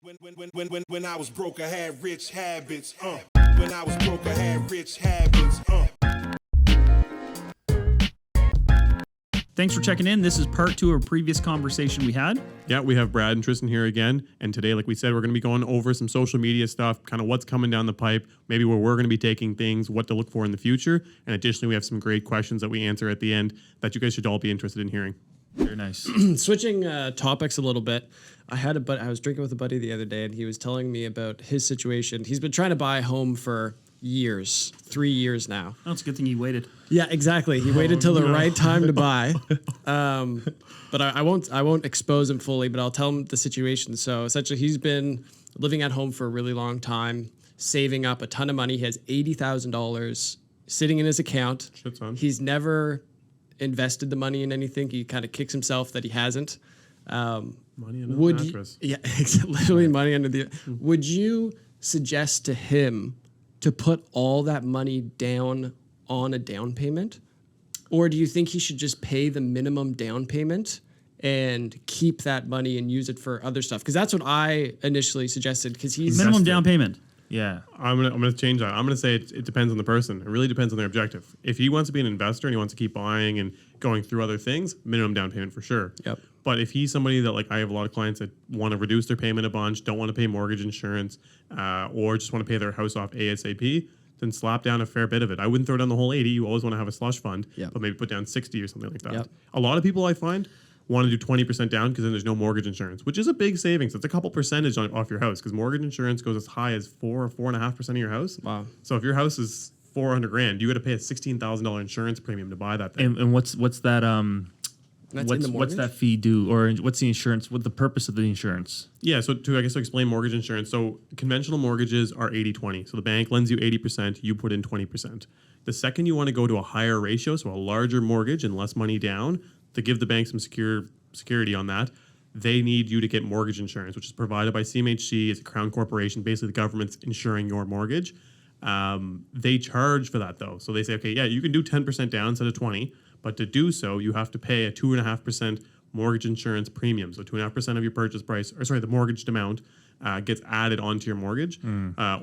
When I was broke, I had rich habits. When I was broke, I had rich habits. Thanks for checking in. This is part 2 of a previous conversation we had. Yeah, we have Brad and Tristen here again. And today, like we said, we're going to be going over some social media stuff, kind of what's coming down the pipe, maybe where we're going to be taking things, what to look for in the future. And additionally, we have some great questions that we answer at the end that you guys should all be interested in hearing. Very nice. Switching topics a little bit, I was drinking with a buddy the other day, and he was telling me about his situation. He's been trying to buy a home for years, 3 years now. Oh, it's a good thing you waited. Yeah, exactly. He waited till the right time to buy. But I won't expose him fully, but I'll tell him the situation. So essentially, he's been living at home for a really long time, saving up a ton of money. He has $80,000 sitting in his account. Shit, son. He's never invested the money in anything. He kind of kicks himself that he hasn't. Money under the mattress. Literally money under the. Would you suggest to him to put all that money down on a down payment, or do you think he should just pay the minimum down payment and keep that money and use it for other stuff? Because that's what I initially suggested. Because he's Minimum down payment. Yeah. I'm gonna change that. I'm gonna say it depends on the person. It really depends on their objective. If he wants to be an investor and he wants to keep buying and going through other things, minimum down payment for sure. Yep. But if he's somebody that, like, I have a lot of clients that want to reduce their payment a bunch, don't want to pay mortgage insurance, or just want to pay their house off ASAP, then slap down a fair bit of it. I wouldn't throw down the whole 80. You always want to have a slush fund, but maybe put down 60 or something like that. Yep. A lot of people I find want to do 20% down because then there's no mortgage insurance, which is a big savings. It's a couple percentage off your house because mortgage insurance goes as high as 4 or 4.5% of your house. Wow. So if your house is $400,000, you got to pay a $16,000 insurance premium to buy that thing. And what's that? What's that fee do, or what's the insurance? What the purpose of the insurance? Yeah, so to explain mortgage insurance, so conventional mortgages are 80-20. So the bank lends you 80%, you put in 20%. The second you want to go to a higher ratio, so a larger mortgage and less money down, to give the bank some security on that, they need you to get mortgage insurance, which is provided by CMHC. It's a crown corporation. Basically, the government's insuring your mortgage. They charge for that, though. So they say, okay, yeah, you can do 10% down instead of 20%, but to do so, you have to pay a 2.5% mortgage insurance premium. So 2.5% of your purchase price, the mortgaged amount, gets added onto your mortgage.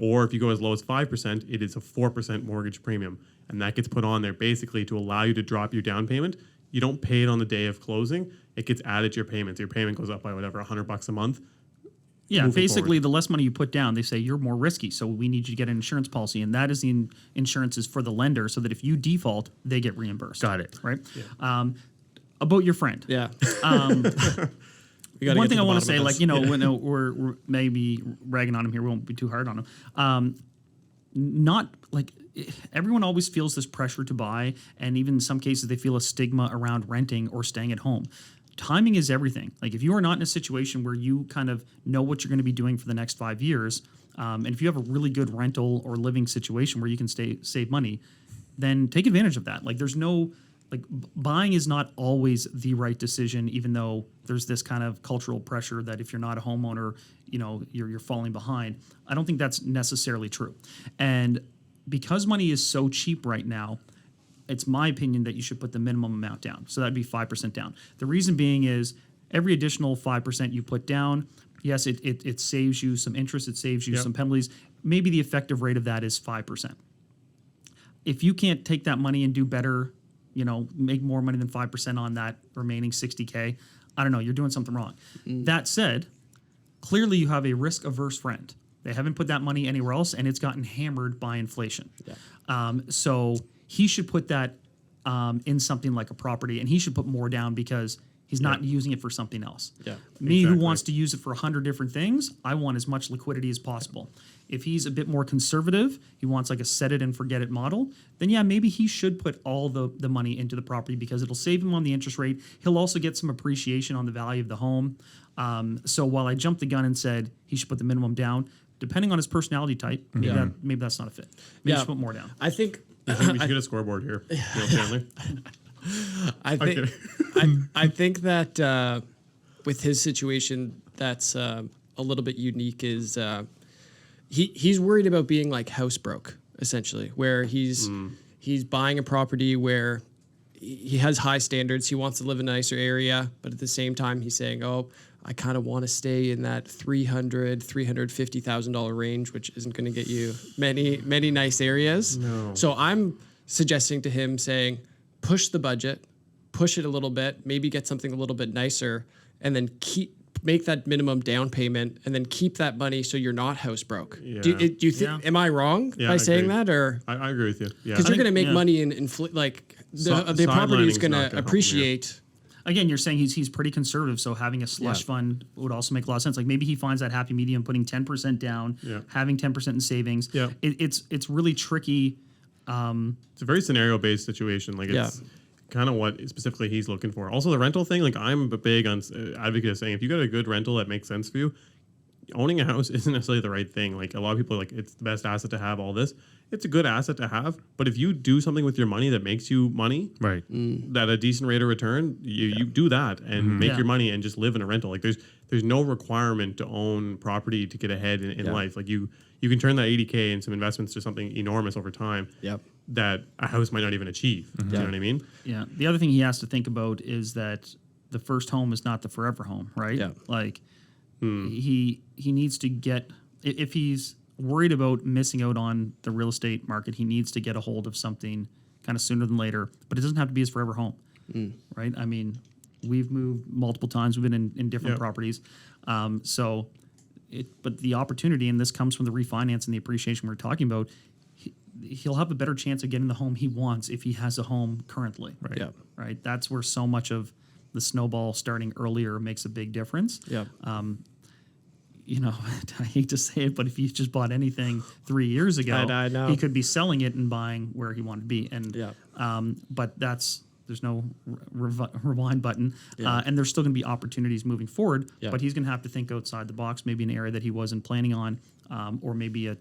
Or if you go as low as 5%, it is a 4% mortgage premium. And that gets put on there basically to allow you to drop your down payment. You don't pay it on the day of closing. It gets added to your payments. Your payment goes up by whatever, $100 a month. Yeah, basically, the less money you put down, they say you're more risky, so we need you to get an insurance policy, and that is the insurance is for the lender, so that if you default, they get reimbursed. Got it. Right? Yeah. About your friend. Yeah. One thing I want to say, when we're maybe ragging on him here, we won't be too hard on him. Not like everyone always feels this pressure to buy, and even in some cases, they feel a stigma around renting or staying at home. Timing is everything. Like, if you are not in a situation where you kind of know what you're going to be doing for the next 5 years, and if you have a really good rental or living situation where you can save money, then take advantage of that. Like, there's no, buying is not always the right decision, even though there's this kind of cultural pressure that if you're not a homeowner, you're falling behind. I don't think that's necessarily true. And because money is so cheap right now, it's my opinion that you should put the minimum amount down. So that'd be 5% down. The reason being is every additional 5% you put down, yes, it saves you some interest, it saves you some penalties. Maybe the effective rate of that is 5%. If you can't take that money and do better, make more money than 5% on that remaining $60K, I don't know, you're doing something wrong. That said, clearly you have a risk-averse friend. They haven't put that money anywhere else, and it's gotten hammered by inflation. Yeah. So he should put that in something like a property, and he should put more down because he's not using it for something else. Yeah, Me, who wants to use it for 100 different things, I want as much liquidity as possible. If he's a bit more conservative, he wants like a set it and forget it model, then maybe he should put all the money into the property because it'll save him on the interest rate. He'll also get some appreciation on the value of the home. So while I jumped the gun and said he should put the minimum down, depending on his personality type, maybe that's not a fit. Maybe he should put more down. I think we should get a scoreboard here. Neal Chandler. I think that with his situation, that's a little bit unique. Is he's worried about being like house broke, essentially, where he's buying a property where he has high standards. He wants to live in a nicer area, but at the same time, he's saying, "Oh, I kind of want to stay in that $350,000 range, which isn't going to get you many nice areas. No. So I'm suggesting to him saying, push the budget, push it a little bit, maybe get something a little bit nicer, and then make that minimum down payment, and then keep that money so you're not house broke. Yeah. Do you think? Yeah. Am I wrong by I saying agree. that, or I agree with you. Yeah. because you're going to make yeah. money in like the property is Sidelining's going not to gonna help him, appreciate. Again, you're saying he's pretty conservative, so having a slush fund would also make a lot of sense. Like maybe he finds that happy medium, putting 10% down, having 10% in savings. Yeah. It's really tricky. It's a very scenario based situation. Like it's kind of what specifically he's looking for. Also, the rental thing. Like I'm a big advocate of saying if you got a good rental that makes sense for you, owning a house isn't necessarily the right thing. Like a lot of people are like it's the best asset to have. All this, it's a good asset to have. But if you do something with your money that makes you money, Right. that a decent rate of return, you do that and make your money and just live in a rental. Like there's no requirement to own property to get ahead in life. Like you can turn that $80K and some investments to something enormous over time. Yep. That a house might not even achieve. Do you know what I mean? Yeah. The other thing he has to think about is that the first home is not the forever home, right? Yeah. Like he needs to get, if he's worried about missing out on the real estate market, he needs to get a hold of something kind of sooner than later. But it doesn't have to be his forever home, right? I mean, we've moved multiple times. We've been in different properties. But the opportunity, and this comes from the refinance and the appreciation we're talking about, he'll have a better chance of getting the home he wants if he has a home currently. Right. Yeah. Right. That's where so much of the snowball starting earlier makes a big difference. Yeah. You know, I hate to say it, but if he just bought anything 3 years ago, I know. he could be selling it and buying where he wanted to be. And but there's no rewind button, and there's still going to be opportunities moving forward. Yeah. But he's going to have to think outside the box, maybe an area that he wasn't planning on, or maybe a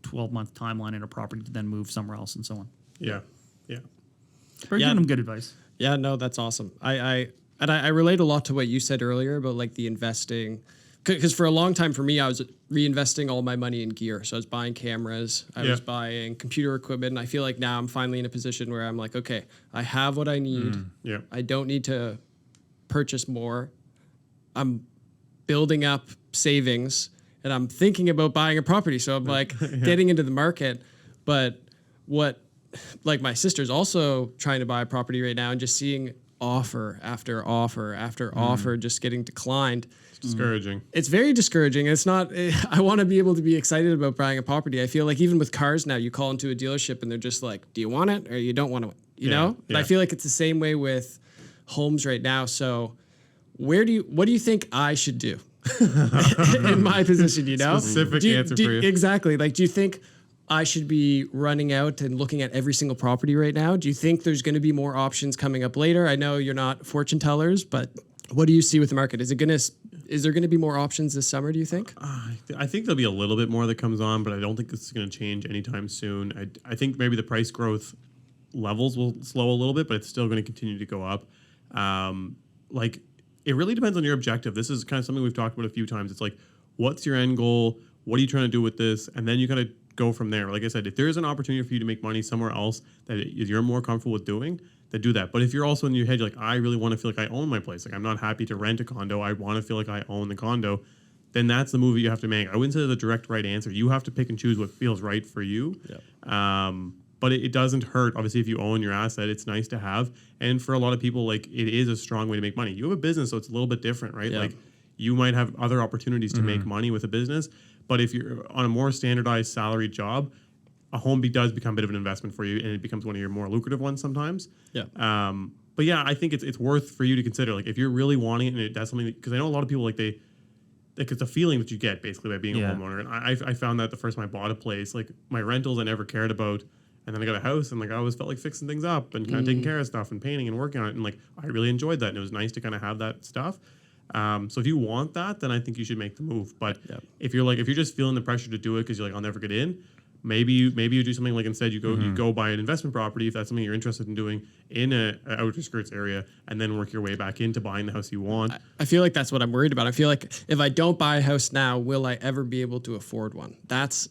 12-month timeline in a property to then move somewhere else and so on. Yeah. Yeah. But you're giving him good advice. Yeah, no, that's awesome. I relate a lot to what you said earlier about like the investing, because for a long time for me, I was reinvesting all my money in gear. So I was buying cameras, I was buying computer equipment, and I feel like now I'm finally in a position where I'm like, okay, I have what I need. Yeah. I don't need to purchase more. I'm building up savings, and I'm thinking about buying a property. So I'm like getting into the market, but like my sister's also trying to buy a property right now and just seeing offer after offer after offer just getting declined. It's discouraging. It's very discouraging. It's not, I want to be able to be excited about buying a property. I feel like even with cars now, you call into a dealership and they're just like, do you want it or you don't want it? You know? And I feel like it's the same way with homes right now. So what do you think I should do in my position, you know? Specific answer for you. Exactly. Like, do you think I should be running out and looking at every single property right now? Do you think there's going to be more options coming up later? I know you're not fortune tellers, but what do you see with the market? Is there going to be more options this summer, do you think? I think there'll be a little bit more that comes on, but I don't think this is going to change anytime soon. I think maybe the price growth levels will slow a little bit, but it's still going to continue to go up. Like, it really depends on your objective. This is kind of something we've talked about a few times. It's like, what's your end goal? What are you trying to do with this? And then you kind of go from there. Like I said, if there's an opportunity for you to make money somewhere else that you're more comfortable with doing, then do that. But if you're also in your head, you're like, I really want to feel like I own my place. Like I'm not happy to rent a condo. I want to feel like I own the condo. Then that's the move that you have to make. I wouldn't say the direct right answer. You have to pick and choose what feels right for you. But it doesn't hurt. Obviously, if you own your asset, it's nice to have. And for a lot of people, like it is a strong way to make money. You have a business, so it's a little bit different, right? Yeah. Like you might have other opportunities to make money with a business. But if you're on a more standardized salary job, a home does become a bit of an investment for you, and it becomes one of your more lucrative ones sometimes. Yeah. But yeah, I think it's worth for you to consider. Like if you're really wanting it, and that's something because I know a lot of people like it's a feeling that you get basically by being a homeowner. And I found that the first time I bought a place, like my rentals I never cared about, and then I got a house and like I always felt like fixing things up and kind of taking care of stuff and painting and working on it, and like I really enjoyed that, and it was nice to kind of have that stuff. So if you want that, then I think you should make the move. But if you're just feeling the pressure to do it because you're like I'll never get in, maybe you do something like instead you go buy an investment property if that's something you're interested in doing in a outer skirts area, and then work your way back into buying the house you want. I feel like that's what I'm worried about. I feel like if I don't buy a house now, will I ever be able to afford one? That's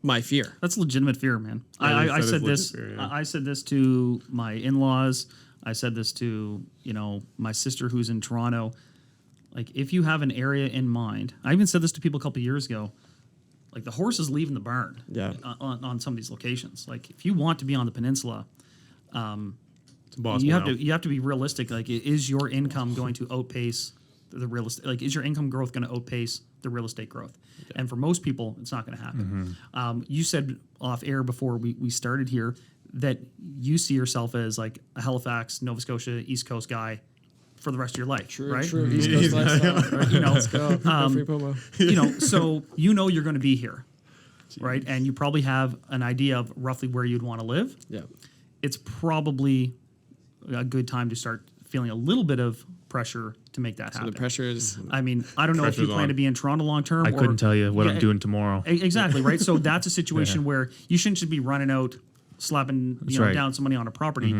my fear. That's legitimate fear, man. Yeah, I said this. fear, yeah. I said this to my in-laws. I said this to my sister who's in Toronto. like if you have an area in mind, I even said this to people a couple years ago. Like the horse is leaving the barn. Yeah. On some of these locations. Like if you want to be on the peninsula, It's impossible you have to be realistic. Like, is your income going to outpace the real estate? Like, is your income growth going to outpace the real estate growth? Yeah. And for most people, it's not going to happen. You said off air before we started here that you see yourself as like a Halifax, Nova Scotia, East Coast guy for the rest of your life, True, right? true. East Coast lifestyle. You know, Let's go. Free promo. So you're going to be here, right? And you probably have an idea of roughly where you'd want to live. Yeah. It's probably a good time to start feeling a little bit of pressure to make that So happen. the pressure is. I mean, I don't know if you Pressure's plan on. to be in Toronto long term. I couldn't tell you what I'm doing tomorrow. Exactly, right? So that's a situation where you shouldn't just be running out, slapping right. down some money on a property.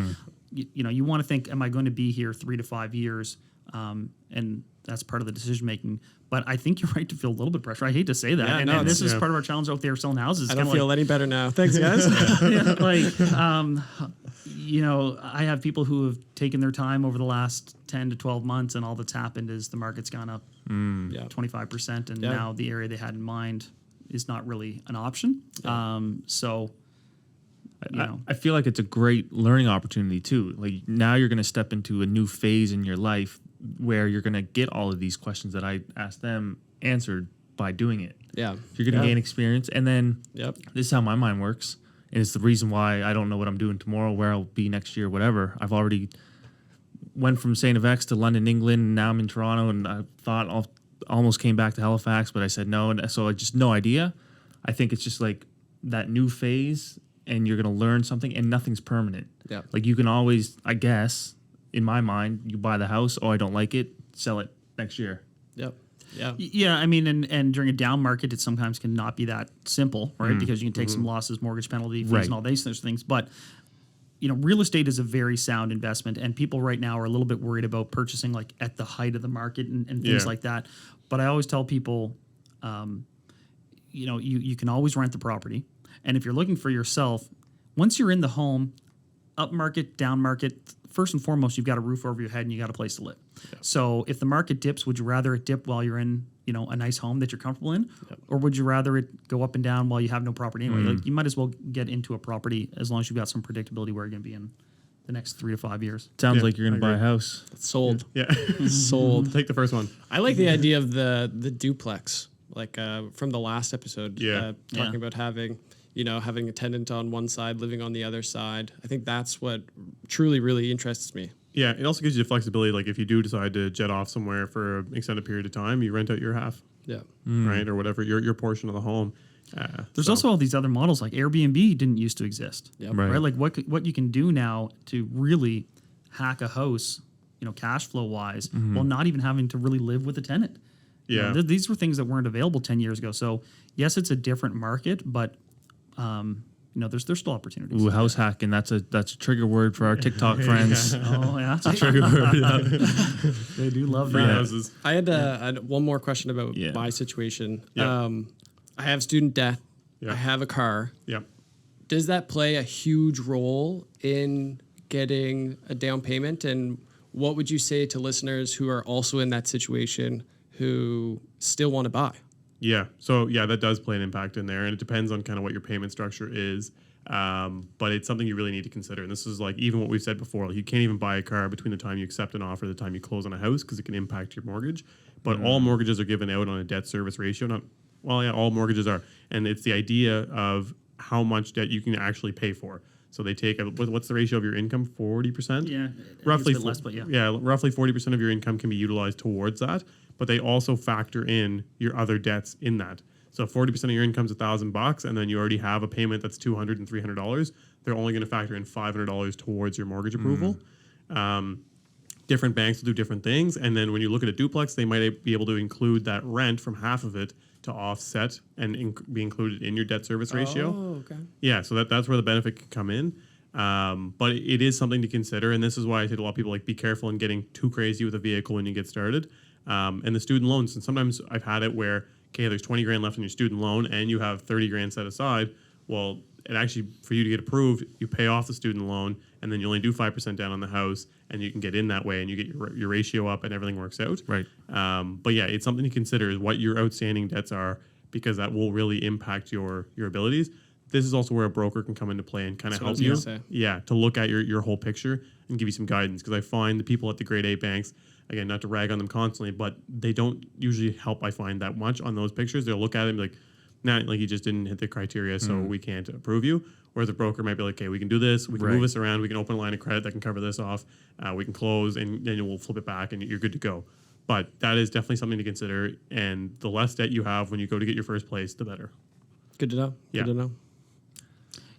You want to think, am I going to be here 3 to 5 years? And that's part of the decision making. But I think you're right to feel a little bit of pressure. I hate to say that. Yeah, and no, this is yeah. part of our challenge out there selling houses. I don't feel any better now. Thanks, guys. I have people who have taken their time over the last 10 to 12 months, and all that's happened is the market's gone up Yeah. 25%, and Yeah. now the area they had in mind is not really an option. I feel like it's a great learning opportunity too. Like now you're going to step into a new phase in your life where you're going to get all of these questions that I asked them answered by doing it. Yeah. You're going to gain experience, and then Yep. this is how my mind works, and it's the reason why I don't know what I'm doing tomorrow, where I'll be next year, whatever. I've already went from St. FX to London, England, and now I'm in Toronto, and I thought almost came back to Halifax, but I said no, and so I just no idea. I think it's just like that new phase, and you're going to learn something, and nothing's permanent. Yeah. Like you can always, I guess, in my mind, you buy the house, oh, I don't like it, sell it next year. Yep. Yeah. Yeah, I mean, and during a down market, it sometimes can not be that simple, right? Because you can take some losses, mortgage penalty fees, Right. and all these things. But real estate is a very sound investment, and people right now are a little bit worried about purchasing like at the height of the market and things Yeah. like that. But I always tell people, you can always rent the property, and if you're looking for yourself, once you're in the home, up market, down market, first and foremost, you've got a roof over your head and you got a place to live. Yep. So if the market dips, would you rather it dip while you're in, a nice home that you're comfortable in? Yep. Or would you rather it go up and down while you have no property anyway? Like you might as well get into a property as long as you've got some predictability where you're going to be in the next 3 to 5 years. Sounds Yeah, like you're going to I buy a agree. house. Sold. Yeah. Sold. Take the first one. I like the idea of the duplex, like from the last episode. Yeah. Talking Yeah. about having a tenant on one side, living on the other side. I think that's what truly, really interests me. Yeah, it also gives you the flexibility. Like if you do decide to jet off somewhere for an extended period of time, you rent out your half, Yeah. right, or whatever your portion of the home. There's also all these other models like Airbnb didn't used to exist. Yep. Right. Like what you can do now to really hack a house, cash flow wise, while not even having to really live with a tenant. Yeah. These were things that weren't available 10 years ago. So yes, it's a different market, but there's still opportunities. Ooh, house hacking. That's a trigger word for our TikTok friends. Oh yeah, Trigger word. they do love Free that. houses. I had one more question about Yeah. my situation. Yeah. I have student debt. Yeah. I have a car. Yep. Does that play a huge role in getting a down payment? And what would you say to listeners who are also in that situation who still want to buy? Yeah. So yeah, that does play an impact in there, and it depends on kind of what your payment structure is. But it's something you really need to consider. And this is like even what we've said before. Like you can't even buy a car between the time you accept an offer, and the time you close on a house, because it can impact your mortgage. But all mortgages are given out on a debt service ratio. All mortgages are, and it's the idea of how much debt you can actually pay for. So they take what's the ratio of your income? 40%. Yeah, roughly it's a bit less, but yeah. roughly 40% of your income can be utilized towards that, but they also factor in your other debts in that. So if 40% of your income's $1,000 and then you already have a payment that's $200 and $300, they're only going to factor in $500 towards your mortgage approval. Different banks will do different things, and then when you look at a duplex, they might be able to include that rent from half of it to offset and be included in your debt service ratio. Oh, okay. Yeah, so that's where the benefit can come in. But it is something to consider, and this is why I say to a lot of people, like, be careful in getting too crazy with a vehicle when you get started. And the student loans, and sometimes I've had it where, okay, there's 20 grand left in your student loan and you have 30 grand set aside. Well, it actually, for you to get approved, you pay off the student loan, and then you only do 5% down on the house, and you can get in that way, and you get your ratio up, and everything works out. Right. But yeah, it's something to consider is what your outstanding debts are, because that will really impact your abilities. This is also where a broker can come into play and kind of help you. Yeah, to look at your whole picture and give you some guidance. Because I find the people at the grade A banks, again, not to rag on them constantly, but they don't usually help, I find, that much on those pictures. They'll look at it and be like, nah, like you just didn't hit the criteria, so we can't approve you. Whereas a broker might be like, okay, we can do this, we can move this around, we can open a line of credit that can cover this off, we can close, and then we'll flip it back, and you're good to go. But that is definitely something to consider, and the less debt you have when you go to get your first place, the better. Good to know. Yeah. Good to know.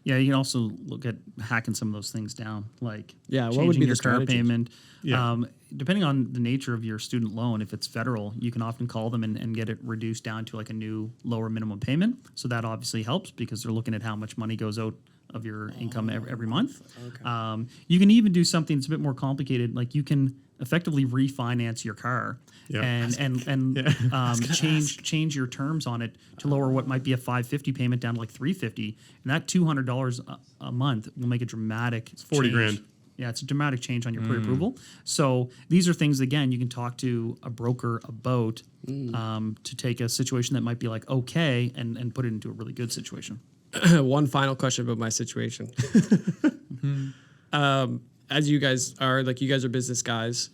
Yeah, you can also look at hacking some of those things down, like Yeah, what changing would be your the car strategies? payment. Yeah. Depending on the nature of your student loan, if it's federal, you can often call them and get it reduced down to like a new lower minimum payment. So that obviously helps because they're looking at how much money goes out of your income every month. Okay. You can even do something that's a bit more complicated, like you can effectively refinance your car and change your terms on it to lower what might be a $550 payment down to like $350, and that $200 a month will make a dramatic. It's 40 change. grand. Yeah, it's a dramatic change on your pre-approval. So these are things, again, you can talk to a broker about to take a situation that might be like okay and put it into a really good situation. One final question about my situation. As you guys are, like, you guys are business guys.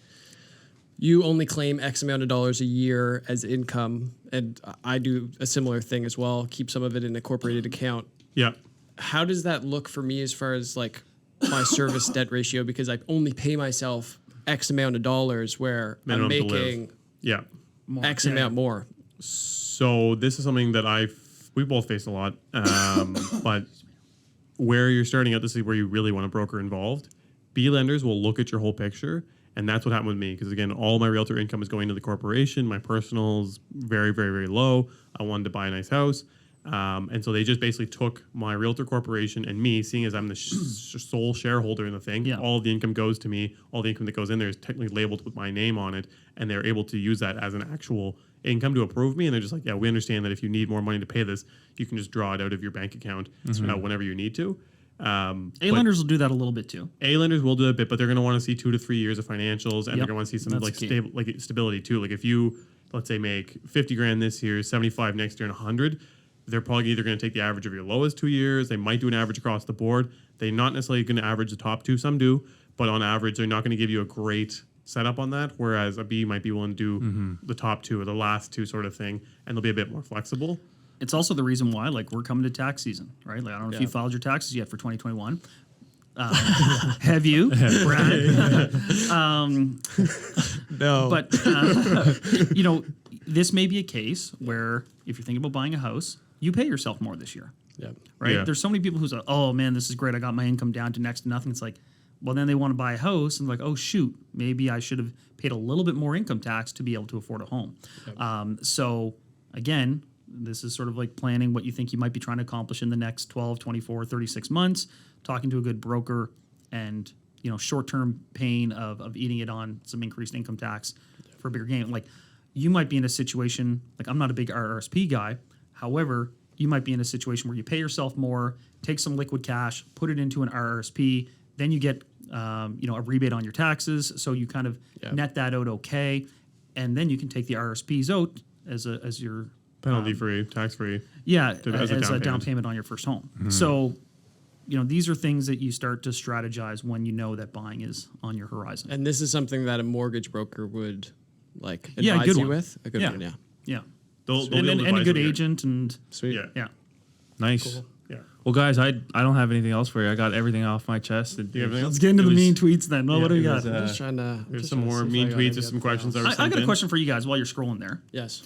You only claim X amount of dollars a year as income, and I do a similar thing as well. Keep some of it in a corporated account. Yeah. How does that look for me as far as like my service debt ratio? Because I only pay myself X amount of dollars, where Minimum to I'm live. making Yeah. X amount more. So this is something that we both face a lot, but where you're starting out, this is where you really want a broker involved. B lenders will look at your whole picture, and that's what happened with me. Because again, all my realtor income is going to the corporation. My personal's very, very, very low. I wanted to buy a nice house, and so they just basically took my realtor corporation and me, seeing as I'm the sole shareholder in the thing. Yeah. All the income goes to me. All the income that goes in there is technically labeled with my name on it, and they're able to use that as an actual income to approve me. And they're just like, yeah, we understand that if you need more money to pay this, you can just draw it out of your bank account whenever you need to. A lenders will do that a little bit too. A lenders will do a bit, but they're going to want to see 2 to 3 years of financials, and they're Yep. going to want to see some That's like key. stability too. Like if you, let's say, make 50 grand this year, 75 next year, and 100, they're probably either going to take the average of your lowest 2 years. They might do an average across the board. They're not necessarily going to average the top two. Some do, but on average, they're not going to give you a great setup on that. Whereas a B might be willing to do the top two or the last two sort of thing, and they'll be a bit more flexible. It's also the reason why, like, we're coming to tax season, right? Like, I don't know if you filed your taxes yet for 2021. Have you, Brad? No. But, this may be a case where if you're thinking about buying a house, you pay yourself more this year, Yeah. right? Yeah. There's so many people who say, oh, man, this is great. I got my income down to next to nothing. It's like, well, then they want to buy a house and like, oh, shoot, maybe I should have paid a little bit more income tax to be able to afford a home. So, again, this is sort of like planning what you think you might be trying to accomplish in the next 12, 24, 36 months, talking to a good broker, and short-term pain of eating it on some increased income tax for a bigger gain. Like, you might be in a situation, like, I'm not a big RRSP guy. However, you might be in a situation where you pay yourself more, take some liquid cash, put it into an RRSP, then you get a rebate on your taxes, so you kind of net that out okay, and then you can take the RRSPs out as your Penalty free, tax free. as a down payment on your first home. So, these are things that you start to strategize when you know that buying is on your horizon. And this is something that a mortgage broker would like advise Yeah, a good you one. with. A good Yeah. one, yeah. Yeah, They'll be and able to a advise good you. agent, and Sweet. Yeah. yeah. Nice. Yeah. Well, guys, I don't have anything else for you. I got everything off my chest. Do you have anything else? Let's get into It the was- mean tweets then. Well, what do we it got? was, I'm just trying to. There's some more mean tweets. There's some questions that were I sent got a in. question for you guys while you're scrolling there. Yes.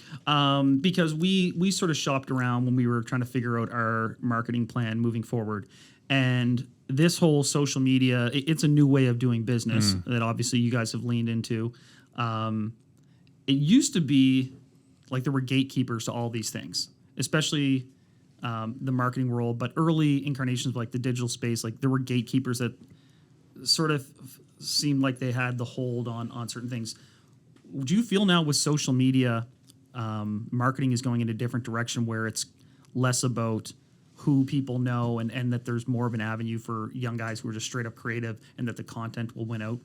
Because we sort of shopped around when we were trying to figure out our marketing plan moving forward, and this whole social media, it's a new way of doing business that obviously you guys have leaned into. It used to be like there were gatekeepers to all these things, especially the marketing world, but early incarnations of like the digital space, like there were gatekeepers that sort of seemed like they had the hold on certain things. Do you feel now with social media, marketing is going in a different direction where it's less about who people know, and that there's more of an avenue for young guys who are just straight up creative, and that the content will win out?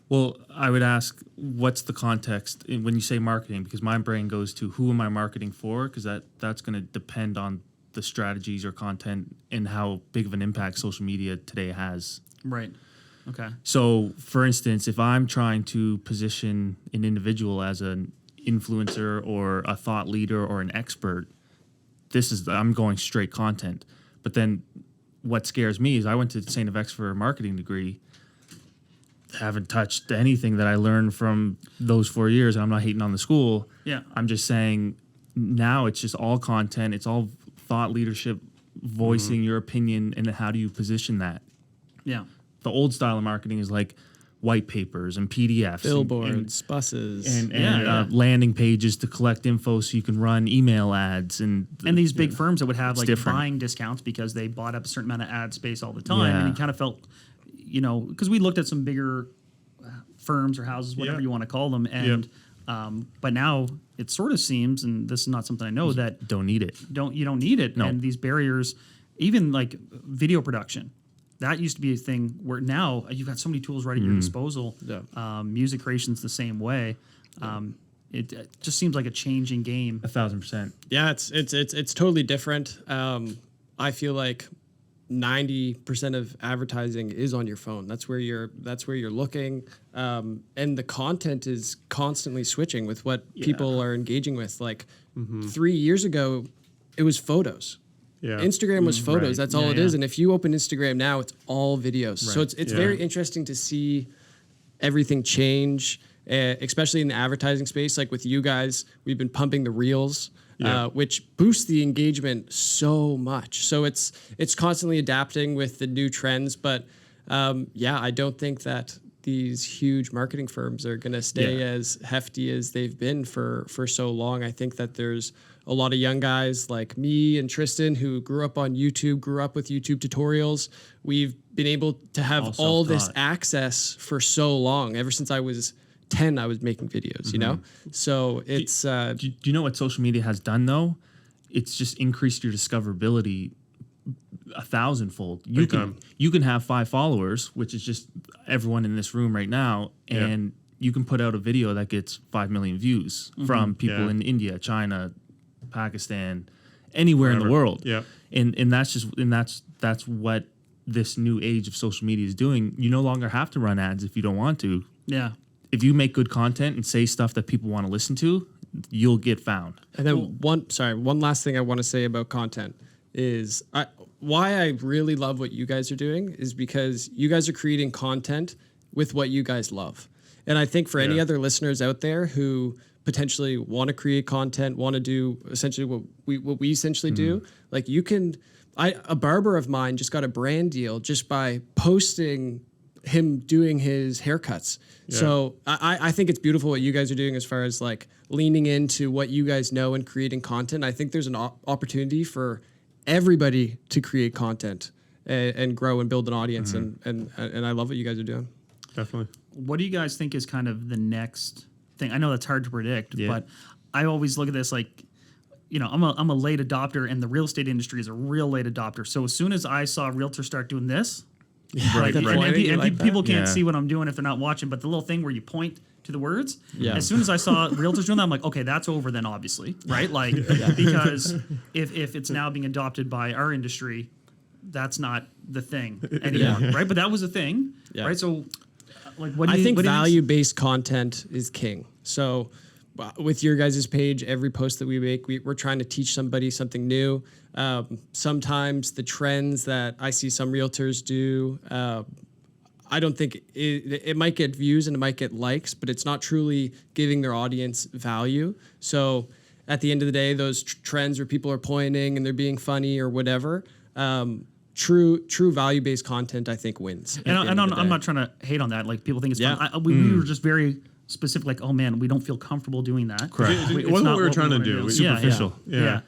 Well, I would ask, what's the context when you say marketing? Because my brain goes to who am I marketing for? Because that's going to depend on the strategies or content and how big of an impact social media today has. Right. Okay. So, for instance, if I'm trying to position an individual as an influencer or a thought leader or an expert, I'm going straight content. But then what scares me is I went to St. FX for a marketing degree. Haven't touched anything that I learned from those 4 years, and I'm not hating on the school. Yeah. I'm just saying now it's just all content. It's all thought leadership, voicing your opinion, and how do you position that? Yeah. The old style of marketing is like white papers and PDFs, Billboards, buses, and landing pages to collect info so you can run email ads and these big firms that would have like different. buying discounts because they bought up a certain amount of ad space all the time, Yeah. and you kind of felt, because we looked at some bigger firms or houses, whatever you want to call them, and but now it sort of seems, and this is not something I know, that don't need it. you don't need it, No. and these barriers, even like video production. That used to be a thing where now you've got so many tools right at your disposal. Yeah. Music creation's the same way. It just seems like a changing game. 1,000%. Yeah, it's totally different. I feel like 90% of advertising is on your phone. That's where you're looking, and the content is constantly switching with what people are engaging with. Like 3 years ago, it was photos. Yeah. Instagram was photos. Right. That's all it is. And if you open Instagram now, it's all videos. So Right. it's very interesting to see everything change, especially in the advertising space. Like with you guys, we've been pumping the reels, which boosts the engagement so much. So it's constantly adapting with the new trends. But I don't think that these huge marketing firms are going to stay as hefty as they've been for so long. I think that there's a lot of young guys like me and Tristen who grew up on YouTube, grew up with YouTube tutorials. We've been able to have all this access for so long. Ever since I was 10, I was making videos, So it's... Do you know what social media has done, though? It's just increased your discoverability 1,000-fold. You can have 5 followers, which is just everyone in this room right now, and you can put out a video that gets 5 million views from people in India, China, Pakistan, anywhere in the world. Yeah. And that's what this new age of social media is doing. You no longer have to run ads if you don't want to. Yeah. If you make good content and say stuff that people want to listen to, you'll get found. And then one last thing I want to say about content is why I really love what you guys are doing is because you guys are creating content with what you guys love. And I think for any other listeners out there who potentially want to create content, want to do essentially what we essentially do, like a barber of mine just got a brand deal just by posting him doing his haircuts. Yeah. So I think it's beautiful what you guys are doing as far as like leaning into what you guys know and creating content. I think there's an opportunity for everybody to create content and grow and build an audience. And I love what you guys are doing. Definitely. What do you guys think is kind of the next thing? I know that's hard to predict, but I always look at this like, I'm a late adopter, and the real estate industry is a real late adopter. So as soon as I saw realtors start doing this, people can't see what I'm doing if they're not watching, but the little thing where you point to the words, as soon as I saw realtors doing that, I'm like, okay, that's over then, obviously, right? Like, because if it's now being adopted by our industry, that's not the thing anymore, right? But that was a thing, right? So, like, I think value-based content is king. So with your guys' page, every post that we make, we're trying to teach somebody something new. Sometimes the trends that I see some realtors do, I don't think it might get views and it might get likes, but it's not truly giving their audience value. So at the end of the day, those trends where people are pointing and they're being funny or whatever, true value-based content, I think, wins. And I'm not trying to hate on that. Like, people think it's fun. We were just very specific, like, oh man, we don't feel comfortable doing that. Correct. It wasn't what we were trying to do. Superficial. Yeah.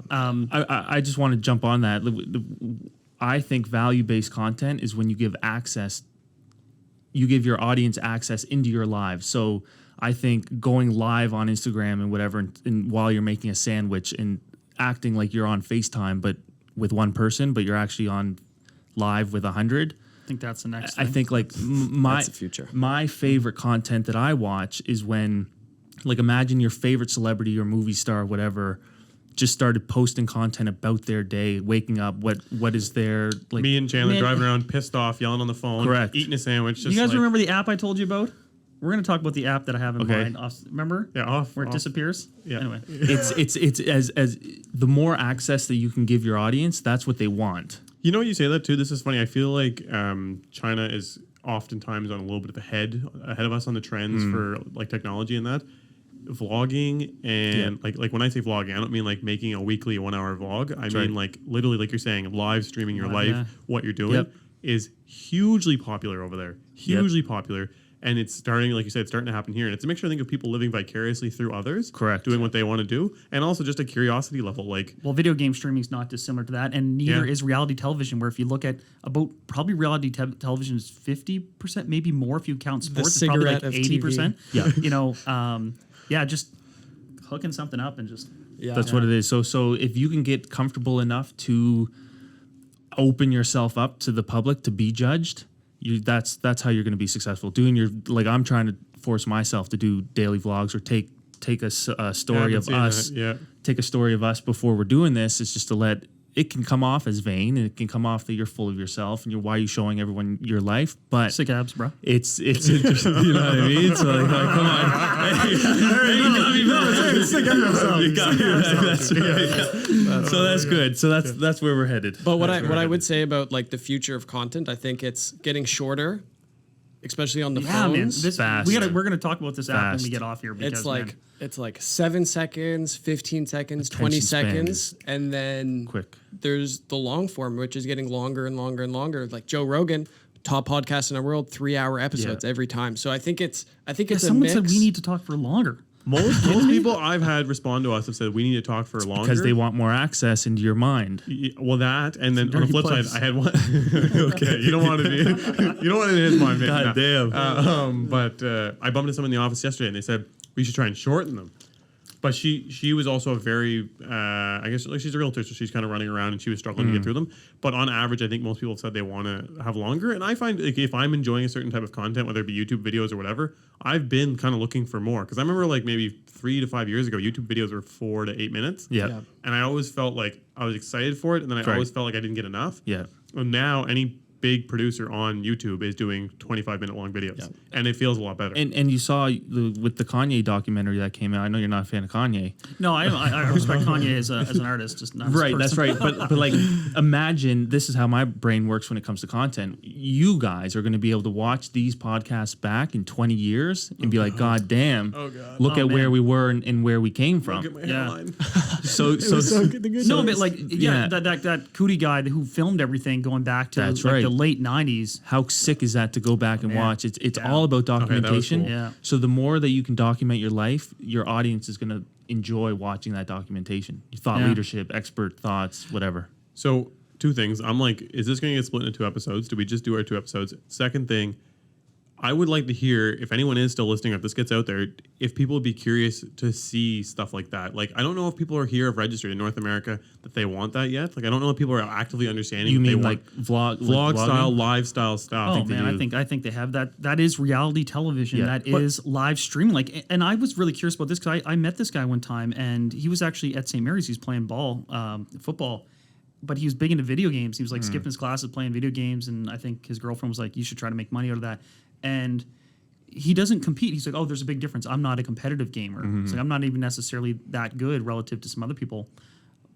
I just want to jump on that. I think value-based content is when you give your audience access into your lives. So I think going live on Instagram and whatever, and while you're making a sandwich and acting like you're on FaceTime, but with one person, but you're actually on live with 100. I think that's the next I thing. think like That's the future. my favorite content that I watch is when, like, imagine your favorite celebrity or movie star, whatever, just started posting content about their day, waking up. What is their like? Me and Chandler Man- driving around, pissed off, yelling on the phone, Correct. eating a sandwich. Just You guys like, remember the app I told you about? We're going to talk about the app that I have in Okay. mind. Remember? Yeah, off. Where it off. disappears? Yeah. Anyway. It's as the more access that you can give your audience, that's what they want. You know, you say that too. This is funny. I feel like China is oftentimes on a little bit of ahead of us on the trends for like technology and that. Vlogging and like when I say vlogging, I don't mean like making a weekly 1 hour vlog. I mean right. like literally like you're saying live streaming your life, yeah. what you're doing Yep. is hugely popular over there. Hugely popular. And it's starting, like you said, it's starting to happen here. And it's a mixture, I think, of people living vicariously through others. Correct. Doing what they want to do. And also just a curiosity level. Like, Well, video game streaming is not dissimilar to that, and neither Yeah. is reality television. Where if you look at about probably reality television is 50%, maybe more if you count sports. It's probably like cigarette of 80%. TV. You know, yeah, just hooking something up and just Yeah. That's what it is. So if you can get comfortable enough to open yourself up to the public to be judged, that's how you're going to be successful. Doing your like I'm trying to force myself to do daily vlogs or take a story of us. Yeah. Take a story of us before we're doing this is just to let it can come off as vain and it can come off that you're full of yourself and why are you showing everyone your life, but sick abs, bro. it's interesting, you know what I mean? So like come on. So that's good. So that's where we're headed. But what I would say about like the future of content, I think it's getting shorter, especially on the Yeah, man. phones. Fast. We're gonna talk about this app when we Fast. get off here because It's like 7 seconds, 15 seconds, 20 Attention span seconds, and then Quick. there's the long form, which is getting longer and longer and longer. Like Joe Rogan, top podcast in the world, 3-hour episodes every time. So I think it's a someone mix. said we need to talk for longer. Most people I've had respond to us have said we need to talk for longer. Because they want more access into your mind. Well, that, and then on the dirty flip place. side, I had one. Okay, you don't want to be. You don't want to hit my God damn. But I bumped into someone in the office yesterday, and they said we should try and shorten them. But she was also a very, I guess, like she's a realtor, so she's kind of running around, and she was struggling to get through them. But on average, I think most people have said they want to have longer. And I find like, if I'm enjoying a certain type of content, whether it be YouTube videos or whatever, I've been kind of looking for more. Because I remember like maybe 3 to 5 years ago, YouTube videos were 4 to 8 minutes. Yeah. And I always felt like I was excited for it, and then I Right. always felt like I didn't get enough. Yeah. And now any big producer on YouTube is doing 25-minute long videos, and it feels a lot better. And you saw with the Kanye documentary that came out. I know you're not a fan of Kanye. No, I respect Kanye as an artist, just not as a Right, that's person. right. But like, imagine this is how my brain works when it comes to content. You guys are going to be able to watch these podcasts back in 20 years and be like, God damn, look Oh, at where man. we were and where we came from. Get my Yeah. hairline. So No, but like yeah. that Cootie guy who filmed everything going back to That's like right. the late 90s. how sick is that to go back and man. watch? It's Yeah. all about that was documentation. cool. Yeah. So the more that you can document your life, your audience is going to enjoy watching that documentation. Thought Yeah. leadership, expert thoughts, whatever. So 2 things. I'm like, is this going to get split into 2 episodes? Do we just do our 2 episodes? Second thing, I would like to hear, if anyone is still listening, if this gets out there, if people would be curious to see stuff like that. Like, I don't know if people are here have registered in North America that they want that yet. Like, I don't know if people are actively understanding You that they mean want like vlog vlog vlogging? style, lifestyle stuff. Oh they man, do. I think they have that. That is reality television. Yeah. That But- is live streaming. Like, and I was really curious about this because I met this guy one time, and he was actually at St. Mary's. He was playing football, but he was big into video games. He was like skipping his classes, playing video games, and I think his girlfriend was like, "You should try to make money out of that." And he doesn't compete. He's like, "Oh, there's a big difference. I'm not a competitive gamer. It's like I'm not even necessarily that good relative to some other people,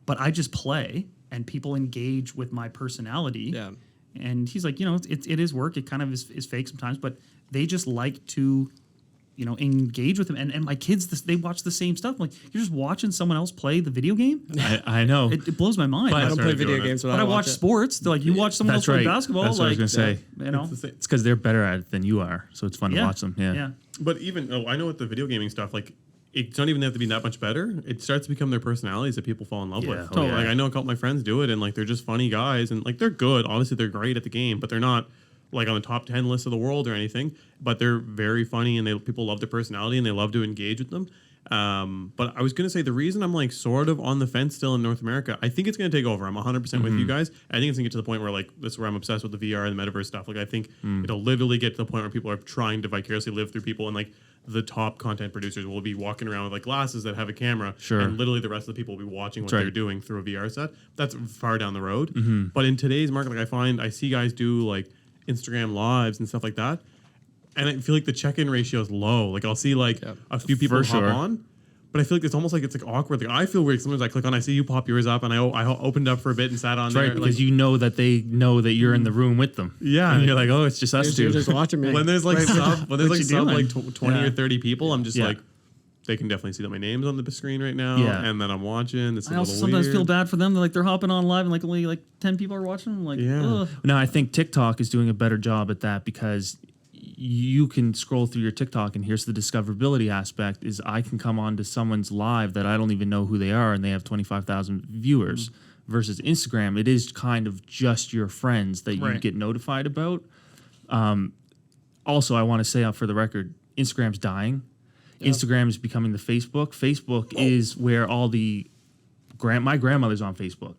but I just play, and people engage with my personality." Yeah. And he's like, it is work. It kind of is fake sometimes, but they just like to, engage with him. And my kids, they watch the same stuff. I'm like, you're just watching someone else play the video game? I know. It blows my mind. But I don't play started video doing it. games, But I watch it. sports. They're like, you watch someone else That's play right. basketball? That's what I was like, gonna say. It's the same. It's because they're better at it than you are, so it's fun to Yeah. watch them. Yeah. Yeah. But even, I know with the video gaming stuff, like, it's not even have to be that much better. It starts to become their personalities that people fall in love Yeah, with. oh, Totally. yeah. Like, I know a couple of my friends do it, and like they're just funny guys, and like they're good. Obviously, they're great at the game, but they're not like on the top 10 list of the world or anything. But they're very funny, and people love their personality, and they love to engage with them. But I was going to say the reason I'm like sort of on the fence still in North America, I think it's going to take over. I'm 100% with you guys. I think it's going to get to the point where like this is where I'm obsessed with the VR and the metaverse stuff. Like I think it'll literally get to the point where people are trying to vicariously live through people, and like the top content producers will be walking around with like glasses that have a camera, and literally the rest of the people will be watching what they're doing through a VR set. That's far down the road. But in today's market, like I see guys do like Instagram lives and stuff like that. And I feel like the check-in ratio is low. Like I'll see like a few people hop on, but I feel like it's almost like it's like awkward. Like I feel weird. Sometimes I click on, I see you pop yours up, and I opened up for a bit and sat on there. Right, because you know that they know that you're in the room with them. Yeah, and you're like, oh, it's just us two. You're just watching me. When there's like sub 20 Yeah. or 30 people, I'm just like, they can definitely see that my name's on the screen right now, and that I'm watching. It's I also sometimes feel bad for them. They're hopping on live and like only like 10 people are watching. I'm like, ugh. No, I think TikTok is doing a better job at that because you can scroll through your TikTok, and here's the discoverability aspect: is I can come on to someone's live that I don't even know who they are, and they have 25,000 viewers. Versus Instagram, it is kind of just your friends that you get notified about. Also, I want to say out for the record, Instagram's dying. Instagram is becoming the Facebook. Facebook is where all the my grandmother's on Facebook.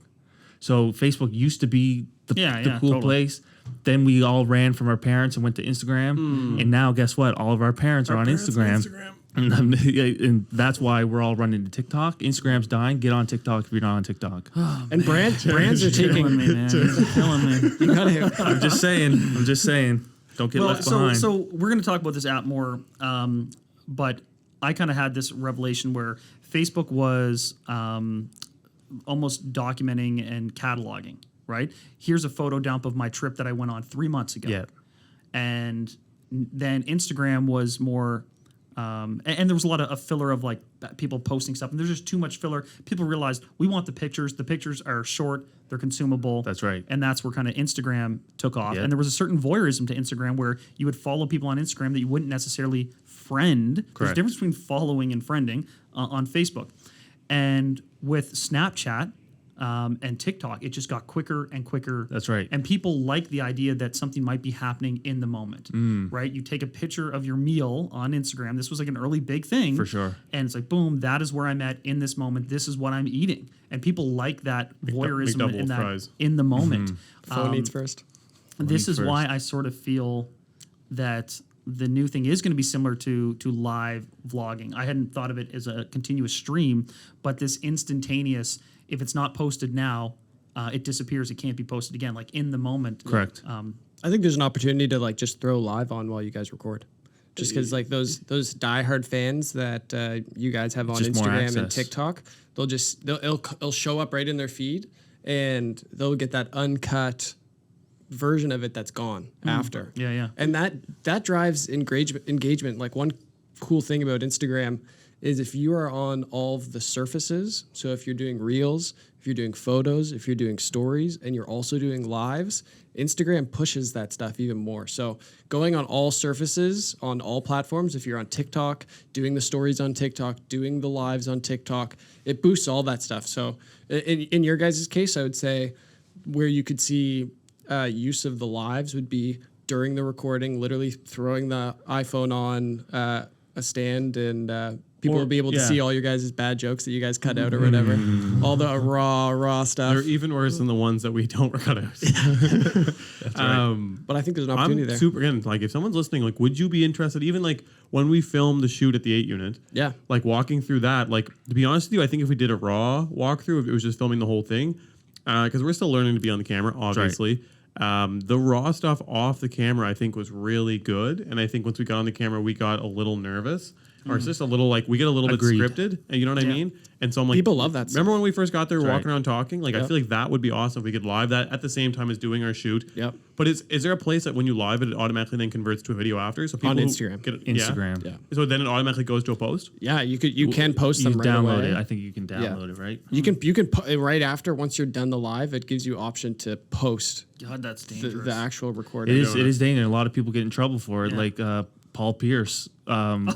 So Facebook used to be the cool place. Then we all ran from our parents and went to Instagram. And now guess what? All of our parents are on Instagram. And that's why we're all running to TikTok. Instagram's dying. Get on TikTok if you're not on TikTok. And brands are taking me, man. You're killing me. You gotta I'm just saying. Don't get left behind. So we're going to talk about this app more, but I kind of had this revelation where Facebook was almost documenting and cataloging, right? Here's a photo dump of my trip that I went on 3 months ago. Yeah. And then Instagram was more... and there was a lot of filler of like people posting stuff, and there's just too much filler. People realized we want the pictures. The pictures are short, they're consumable. That's right. And that's where kind of Instagram took off. Yep. And there was a certain voyeurism to Instagram where you would follow people on Instagram that you wouldn't necessarily friend. There's a difference between following and friending on Facebook. And with Snapchat and TikTok, it just got quicker and quicker. That's right. And people like the idea that something might be happening in the moment, right? You take a picture of your meal on Instagram. This was like an early big thing. For sure. And it's like, boom, that is where I'm at in this moment. This is what I'm eating. And people like that voyeurism in that in the moment. phone eats first. This is why I sort of feel that the new thing is going to be similar to live vlogging. I hadn't thought of it as a continuous stream, but this instantaneous, if it's not posted now, it disappears. It can't be posted again. Like in the moment. Correct. I think there's an opportunity to like just throw live on while you guys record. Just because like those diehard fans that you guys have on Instagram and TikTok, it'll show up right in their feed, and they'll get that uncut version of it that's gone after. Yeah. And that drives engagement. Like one cool thing about Instagram is if you are on all of the surfaces, so if you're doing reels, if you're doing photos, if you're doing stories, and you're also doing lives, Instagram pushes that stuff even more. So going on all surfaces, on all platforms, if you're on TikTok, doing the stories on TikTok, doing the lives on TikTok, it boosts all that stuff. So in your guys' case, I would say where you could see use of the lives would be during the recording, literally throwing the iPhone on a stand, and people will be able to see all your guys' bad jokes that you guys cut out or whatever. All the raw stuff. They're even worse than the ones that we don't cut out. That's right. But I think there's an opportunity I'm there. super, again, like if someone's listening, like would you be interested, even like when we filmed the shoot at the 8 unit, like walking through that, like to be honest with you, I think if we did a raw walkthrough, if it was just filming the whole thing, because we're still learning to be on the camera, obviously. The raw stuff off the camera, I think, was really good. And I think once we got on the camera, we got a little nervous. Or it's just a little, like, we get a little bit scripted. And you know what I mean? And so I'm like... People love that stuff. Remember when we first got there, walking around talking? Like, I feel like that would be awesome if we could live that at the same time as doing our shoot. Yep. But is there a place that when you live it automatically then converts to a video after? So people On who Instagram. Get it, Instagram. Yeah. So then it automatically goes to a post? Yeah, you can post them right download away. it. I think you can download it, right? You can right after, once you're done the live, it gives you option to post God, that's dangerous. the actual recording. It is dangerous. A lot of people get in trouble for it. Yeah. Like Paul Pierce went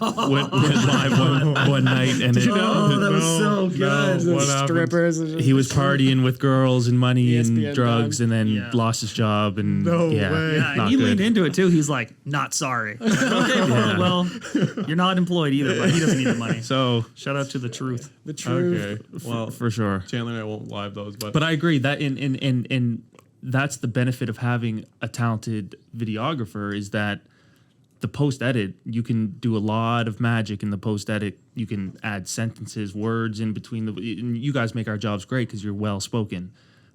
live one night, and that was so good. What happened? Strippers. he was partying with girls and money and ESPN drugs, and then Yeah. lost his job. And No way. Yeah, and not he good. leaned into it too. He's like, "Not sorry." Okay, well, you're not employed either, but he doesn't need the money. So Shout out to the truth. The truth. Okay. Well, for sure. Chandler and I won't live those, But I agree that in that's the benefit of having a talented videographer, is that the post edit, you can do a lot of magic in the post edit. You can add sentences, words in between and you guys make our jobs great because you're well spoken.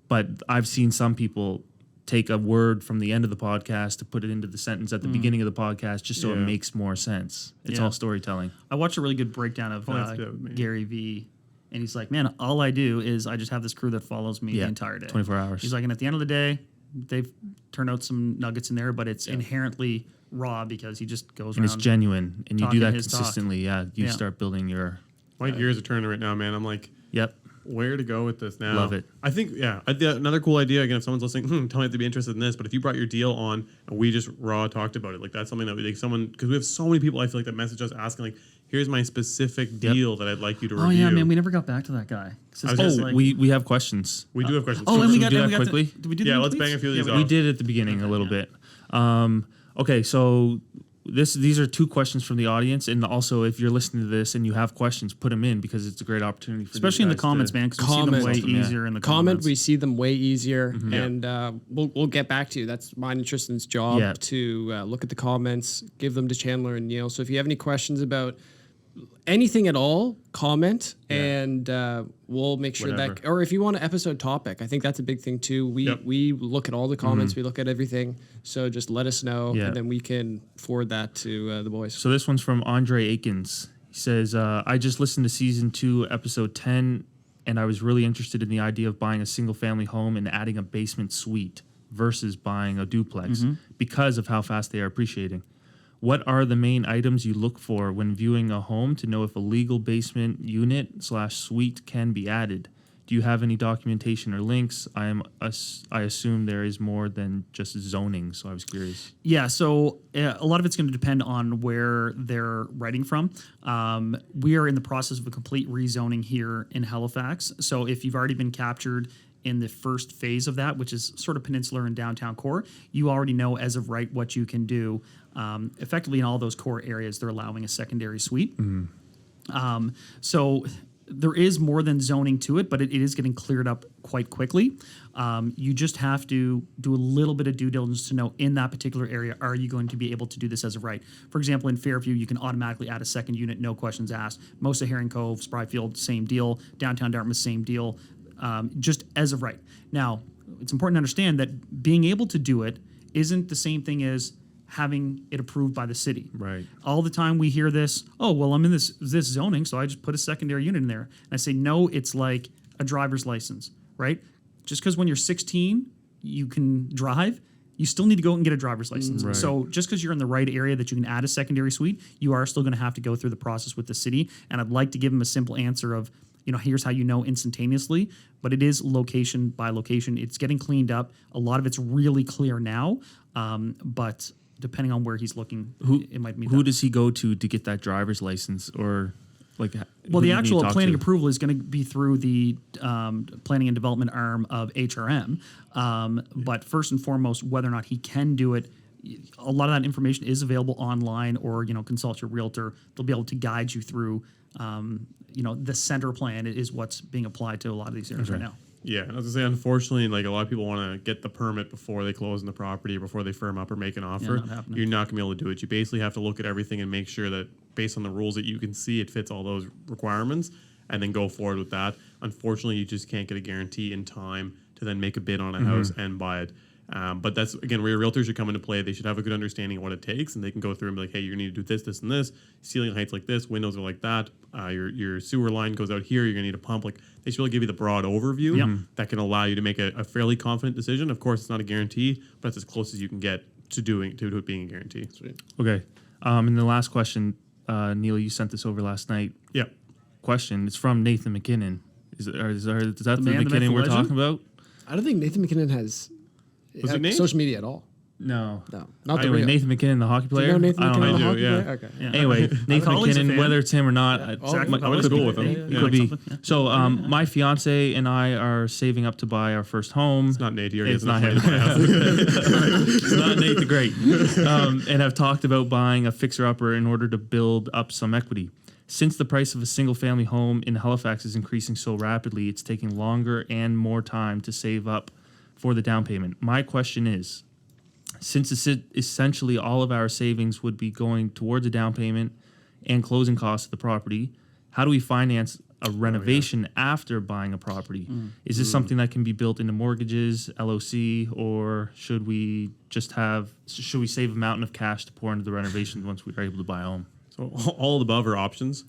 But I've seen some people take a word from the end of the podcast to put it into the sentence at the beginning of the podcast just so it Yeah. makes more sense. It's Yeah. all storytelling. I watched a really good breakdown of that's good with me. Gary V. And he's like, "Man, all I do is I just have this crew that follows me the entire day. 24 hours. He's like, and at the end of the day, they've turned out some nuggets in there, but it's inherently raw because he just goes and around. it's genuine, and you do talking that his talk. consistently. Yeah, you Yeah. start building your. my gears are turning right now, man. I'm like, Yep. where to go with this now? Love it. I think, another cool idea. Again, if someone's listening, tell me if they'd be interested in this. But if you brought your deal on and we just raw talked about it, like that's something that because we have so many people I feel like that message us asking like, here's my specific deal that I'd like you to review. Oh yeah, man, we never got back to that guy. 'Cause I it's was just gonna like- We have questions. We do have questions. Oh, and we Should got we do and that we got quickly? Did we do Yeah, the let's tweets? bang a few of these we off. We did at the beginning a little bit. Okay, so these are two questions from the audience, and also if you're listening to this and you have questions, put them in because it's a great opportunity for Especially in the comments, man, because we see them Comments. way Yeah. easier in the Comment, comments. we see them way easier, Mm-hmm. and we'll get back to you. That's mine and Tristan's job Yeah. to look at the comments, give them to Chandler and Neal. So if you have any questions about anything at all, comment, and we'll make sure Whatever. that. Or if you want an episode topic, I think that's a big thing too. We look at all the comments, we look at everything. So just let us know, Yeah. and then we can forward that to the boys. So this one's from Andre Akins. He says, I just listened to season 2, episode 10, and I was really interested in the idea of buying a single family home and adding a basement suite versus buying a duplex because of how fast they are appreciating. What are the main items you look for when viewing a home to know if a legal basement unit / suite can be added? Do you have any documentation or links? I assume there is more than just zoning, so I was curious. Yeah, so a lot of it's going to depend on where they're writing from. We are in the process of a complete rezoning here in Halifax. So if you've already been captured in the first phase of that, which is sort of peninsular and downtown core, you already know as of right what you can do. Effectively, in all those core areas, they're allowing a secondary suite. So there is more than zoning to it, but it is getting cleared up quite quickly. You just have to do a little bit of due diligence to know in that particular area, are you going to be able to do this as of right? For example, in Fairview, you can automatically add a second unit, no questions asked. Most of Herring Cove, Spryfield, same deal. Downtown Dartmouth, same deal. Just as of right. Now, it's important to understand that being able to do it isn't the same thing as having it approved by the city. Right. All the time we hear this, oh, well, I'm in this zoning, so I just put a secondary unit in there. And I say, no, it's like a driver's license, right? Just because when you're 16, you can drive, you still need to go and get a driver's license. Right. So just because you're in the right area that you can add a secondary suite, you are still going to have to go through the process with the city. And I'd like to give them a simple answer of, here's how you know instantaneously, but it is location by location. It's getting cleaned up. A lot of it's really clear now, but depending on where he's looking, it might mean Who does he go to get that driver's license, or like? Well, who the do you actual talk planning to? approval is going to be through the planning and development arm of HRM. But first and foremost, whether or not he can do it, a lot of that information is available online, or consult your realtor. They'll be able to guide you through. The center plan is what's being applied to a lot of these areas right now. Yeah, I was gonna say, unfortunately, like a lot of people want to get the permit before they close on the property, before they firm up or make an offer. not happening. You're not gonna be able to do it. You basically have to look at everything and make sure that based on the rules that you can see, it fits all those requirements, and then go forward with that. Unfortunately, you just can't get a guarantee in time to then make a bid on a house and buy it. But that's, again, where your realtors should come into play. They should have a good understanding of what it takes, and they can go through and be like, hey, you're going to need to do this, this, and this. Ceiling height's like this, windows are like that. Your sewer line goes out here. You're going to need a pump. Like, they should really give you the broad overview that can allow you to make a fairly confident decision. Of course, it's not a guarantee, but it's as close as you can get to it being a guarantee. Sweet. Okay. And the last question, Neal, you sent this over last night. Yeah. Question. It's from Nathan McKinnon. Is that the man, the myth, McKinnon the we're legend? talking about? I don't think Nathan McKinnon has Was it named? social media at all. No. No, not the Anyway, real. Nathan McKinnon, the hockey Do you player. know Nathan I don't McKinnon, know. the I hockey do, yeah. player? Okay. Yeah. Anyway, Nathan colleague's a McKinnon, fan. whether it's him or not, Exactly. I was cool with him. It Yeah. could be. something, yeah. So, my fiance and I are saving up to buy our first home. It's not Nate. He already It's has not enough him. money to buy a house. It's not Nate the Great. And I've talked about buying a fixer-upper in order to build up some equity. Since the price of a single-family home in Halifax is increasing so rapidly, it's taking longer and more time to save up for the down payment. My question is, since essentially all of our savings would be going towards a down payment and closing costs of the property, how do we finance a renovation after buying a property? Is this something that can be built into mortgages, LOC, or should we save a mountain of cash to pour into the renovation once we're able to buy a home? So all of the above are options.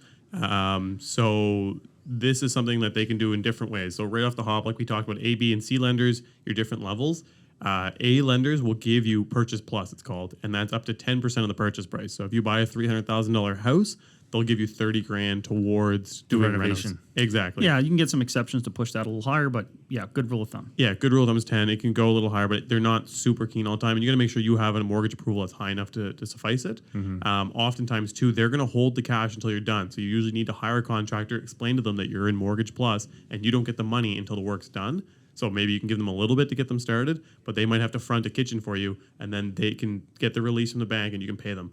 So this is something that they can do in different ways. So right off the hop, like we talked about, A, B, and C lenders, your different levels. A lenders will give you purchase plus, it's called, and that's up to 10% of the purchase price. So if you buy a $300,000 house, they'll give you $30,000 towards doing renovation. renovation. Exactly. Yeah, you can get some exceptions to push that a little higher, but yeah, good rule of thumb. Yeah, good rule of thumb is 10. It can go a little higher, but they're not super keen all the time. And you got to make sure you have a mortgage approval that's high enough to suffice it. Oftentimes, too, they're going to hold the cash until you're done. So you usually need to hire a contractor, explain to them that you're in Mortgage Plus, and you don't get the money until the work's done. So maybe you can give them a little bit to get them started, but they might have to front a kitchen for you, and then they can get the release from the bank, and you can pay them.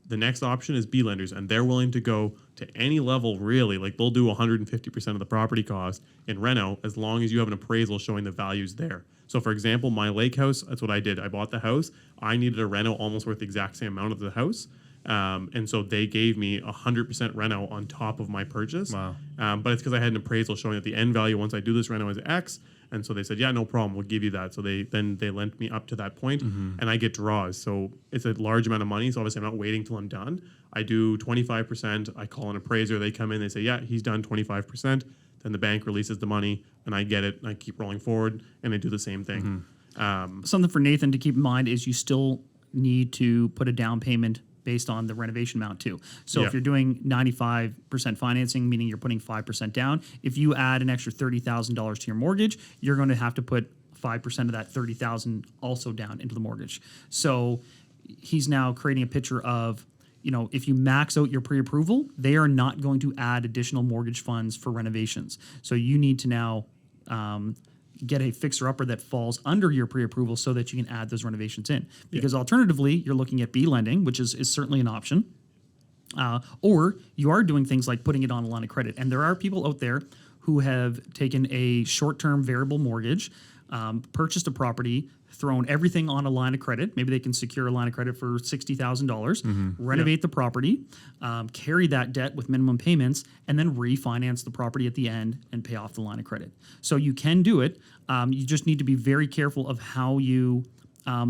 The next option is B lenders, and they're willing to go to any level, really. Like they'll do 150% of the property cost in reno as long as you have an appraisal showing the value's there. So, for example, my lake house, that's what I did. I bought the house. I needed a reno almost worth the exact same amount of the house. And so they gave me 100% reno on top of my purchase. Wow. But it's because I had an appraisal showing that the end value once I do this reno is X. And so they said, yeah, no problem, we'll give you that. So they lent me up to that point, and I get draws. So it's a large amount of money. So obviously I'm not waiting till I'm done. I do 25%. I call an appraiser. They come in, they say, yeah, he's done 25%. Then the bank releases the money, and I get it, and I keep rolling forward, and I do the same thing. Something for Nathan to keep in mind is you still need to put a down payment based on the renovation amount too. So Yeah. if you're doing 95% financing, meaning you're putting 5% down, if you add an extra $30,000 to your mortgage, you're going to have to put 5% of that $30,000 also down into the mortgage. So he's now creating a picture of, if you max out your pre-approval, they are not going to add additional mortgage funds for renovations. So you need to now get a fixer-upper that falls under your pre-approval so that you can add those renovations in. Because alternatively, you're looking at B lending, which is certainly an option. Or you are doing things like putting it on a line of credit. And there are people out there who have taken a short-term variable mortgage, purchased a property, thrown everything on a line of credit. Maybe they can secure a line of credit for $60,000, renovate the property, carry that debt with minimum payments, and then refinance the property at the end and pay off the line of credit. So you can do it. You just need to be very careful of how you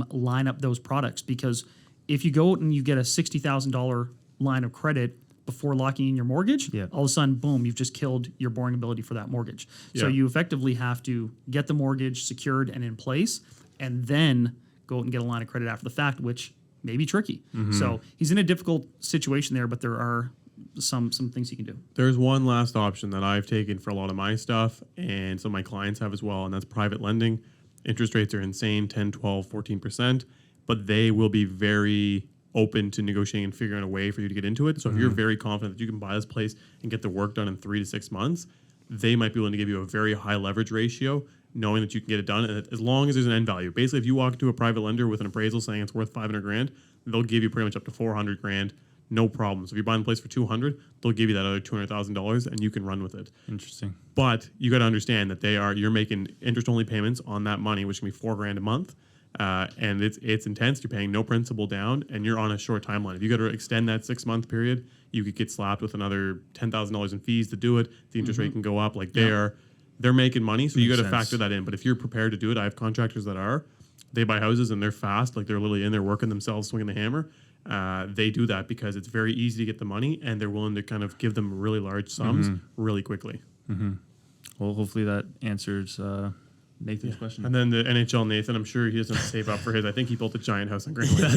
line up those products, because if you go out and you get a $60,000 line of credit before locking in your mortgage, Yeah. all of a sudden, boom, you've just killed your borrowing ability for that mortgage. So Yeah. you effectively have to get the mortgage secured and in place, and then go out and get a line of credit after the fact, which may be tricky. So he's in a difficult situation there, but there are some things he can do. There's one last option that I've taken for a lot of my stuff, and some of my clients have as well, and that's private lending. Interest rates are insane, 10, 12, 14%, but they will be very open to negotiating and figuring out a way for you to get into it. So if you're very confident that you can buy this place and get the work done in 3 to 6 months, they might be willing to give you a very high leverage ratio, knowing that you can get it done, and as long as there's an end value. Basically, if you walk into a private lender with an appraisal saying it's worth 500 grand, they'll give you pretty much up to 400 grand, no problem. So if you're buying a place for 200, they'll give you that other $200,000, and you can run with it. Interesting. But you got to understand that you're making interest-only payments on that money, which can be $4,000 a month, and it's intense. You're paying no principal down, and you're on a short timeline. If you got to extend that 6-month period, you could get slapped with another $10,000 in fees to do it. The interest rate can go up. Like they're making money, so you got to Makes sense. factor that in. But if you're prepared to do it, I have contractors that they buy houses and they're fast, like they're literally in there working themselves, swinging the hammer. They do that because it's very easy to get the money, and they're willing to kind of give them really large sums really quickly. Well, hopefully that answers Nathan's question. And then the NHL Nathan, I'm sure he doesn't save up for his. I think he built a giant house in Green Lake. I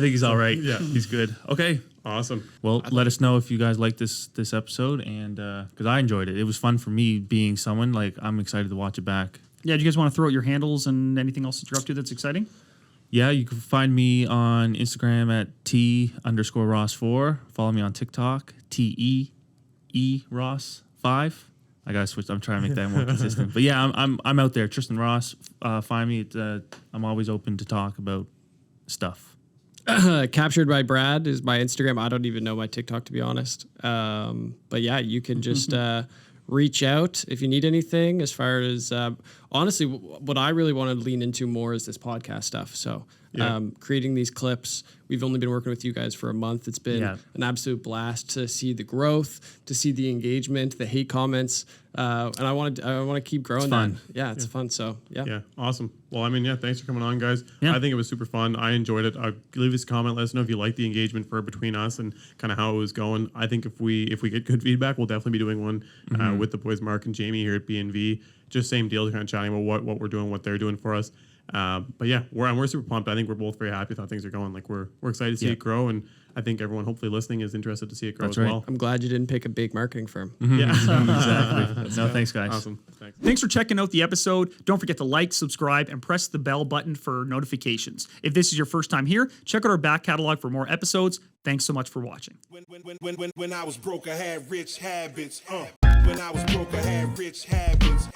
think he's all right. Yeah, he's good. Okay. Awesome. Well, let us know if you guys like this episode, and because I enjoyed it. It was fun for me being someone like I'm excited to watch it back. Yeah, do you guys want to throw out your handles and anything else that you're up to that's exciting? Yeah, you can find me on Instagram at T_Ross4. Follow me on TikTok, TEERoss5. I gotta switch. I'm trying to make that more consistent. But yeah, I'm out there. Tristen Ross. Find me. I'm always open to talk about stuff. Captured by Brad is my Instagram. I don't even know my TikTok, to be honest. But yeah, you can just reach out if you need anything. As far as honestly, what I really want to lean into more is this podcast stuff. So creating these clips. We've only been working with you guys for a month. It's been an absolute blast to see the growth, to see the engagement, the hate comments, and I want to keep growing. It's fun. That. Yeah, it's fun. So Yeah, awesome. Well, I mean, thanks for coming on, guys. Yeah. I think it was super fun. I enjoyed it. Leave us a comment. Let us know if you like the engagement between us and kind of how it was going. I think if we get good feedback, we'll definitely be doing one with the boys, Mark and Jamie here at BNV. Just same deal, kind of chatting about what we're doing, what they're doing for us. But yeah, we're super pumped. I think we're both very happy with how things are going. Like we're excited to see it grow, and I think everyone hopefully listening is interested to see it grow as well. I'm glad you didn't pick a big marketing firm. Yeah, Exactly. No, thanks, guys. awesome. Thanks. Thanks for checking out the episode. Don't forget to like, subscribe, and press the bell button for notifications. If this is your first time here, check out our back catalog for more episodes. Thanks so much for watching. When I was broke, I had rich habits. When I was broke, I had rich habits.